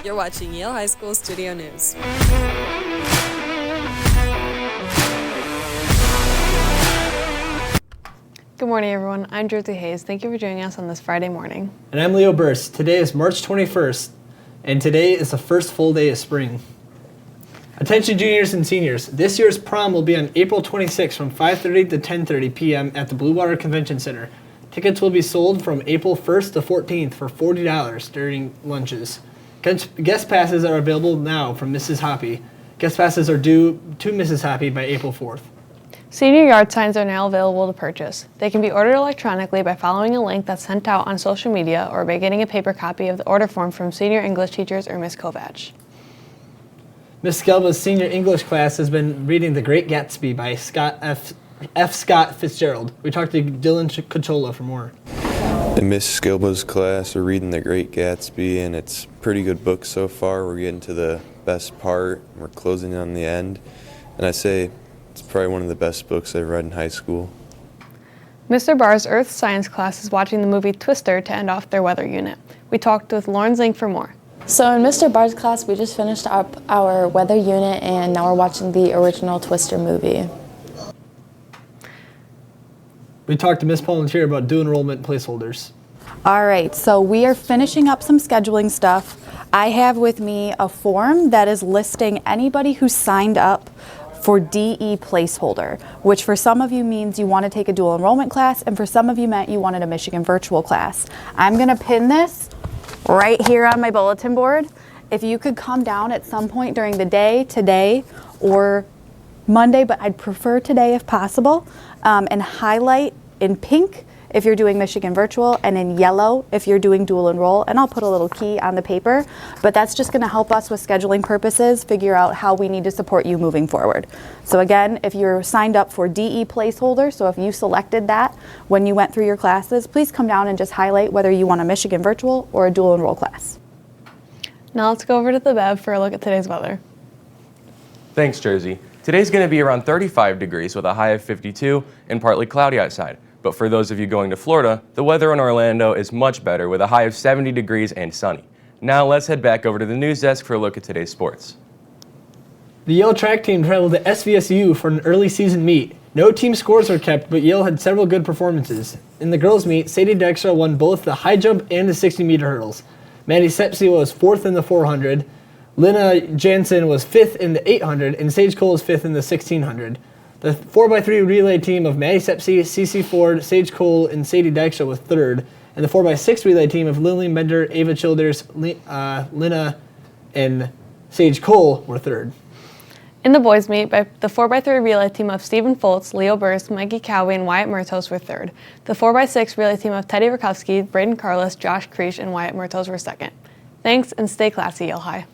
You're watching Yale High School Studio News. Good morning, everyone. I'm Jersey Hayes. Thank you for joining us on this Friday morning. And I'm Leo Burst. Today is March 21st, and today is the first full day of spring. Attention juniors and seniors, this year's prom will be on April 26th from 5:30 to 10:30 p.m. at the Blue Water Convention Center. Tickets will be sold from April 1st to 14th for $40 during lunches. Guest passes are available now from Mrs. Hoppy. Guest passes are due to Mrs. Hoppy by April 4th. Senior yard signs are now available to purchase. They can be ordered electronically by following a link that's sent out on social media or by getting a paper copy of the order form from senior English teachers or Ms. Kovach. Ms. Skelba's senior English class has been reading The Great Gatsby by Scott Fitzgerald. We talked to Dylan Cachola for more. In Miss Skelba's class, we're reading The Great Gatsby, and it's a pretty good book so far. We're getting to the best part. We're closing on the end. And I say it's probably one of the best books I've read in high school. Mr. Barr's Earth Science class is watching the movie Twister to end off their weather unit. We talked with Lauren Zink for more. So in Mr. Barr's class, we just finished up our weather unit, and now we're watching the original Twister movie. We talked to Ms. Palmentier about due enrollment placeholders. All right, so we are finishing up some scheduling stuff. I have with me a form that is listing anybody who signed up for DE placeholder, which for some of you means you want to take a dual enrollment class, and for some of you meant you wanted a Michigan virtual class. I'm going to pin this right here on my bulletin board. If you could come down at some point during the day, today or Monday, but I'd prefer today if possible, and highlight in pink if you're doing Michigan virtual and in yellow if you're doing dual enroll, and I'll put a little key on the paper, but that's just going to help us with scheduling purposes figure out how we need to support you moving forward. So again, if you're signed up for DE placeholder, so if you selected that when you went through your classes, please come down and just highlight whether you want a Michigan virtual or a dual enroll class. Now let's go over to the Bev for a look at today's weather. Thanks, Jersey. Today's going to be around 35 degrees with a high of 52 and partly cloudy outside. But for those of you going to Florida, the weather in Orlando is much better with a high of 70 degrees and sunny. Now let's head back over to the news desk for a look at today's sports. The Yale track team traveled to SVSU for an early season meet. No team scores were kept, but Yale had several good performances. In the girls' meet, Sadie Dexter won both the high jump and the 60-meter hurdles. Maddie Sepsi was 4th in the 400. Lina Jansen was 5th in the 800, and Sage Cole was 5th in the 1600. The 4x3 relay team of Maddie Sepsi, Cece Ford, Sage Cole, and Sadie Dykstra was 3rd, and the 4x6 relay team of Lillian Bender, Ava Childers, Lina, and Sage Cole were 3rd. In the boys' meet, the 4x3 relay team of Stephen Foltz, Leo Burst, Mikey Cowie, and Wyatt Murtos were 3rd. The 4x6 relay team of Teddy Rakowski, Braden Carlos, Josh Creech, and Wyatt Murtos were 2nd. Thanks, and stay classy, Yale High.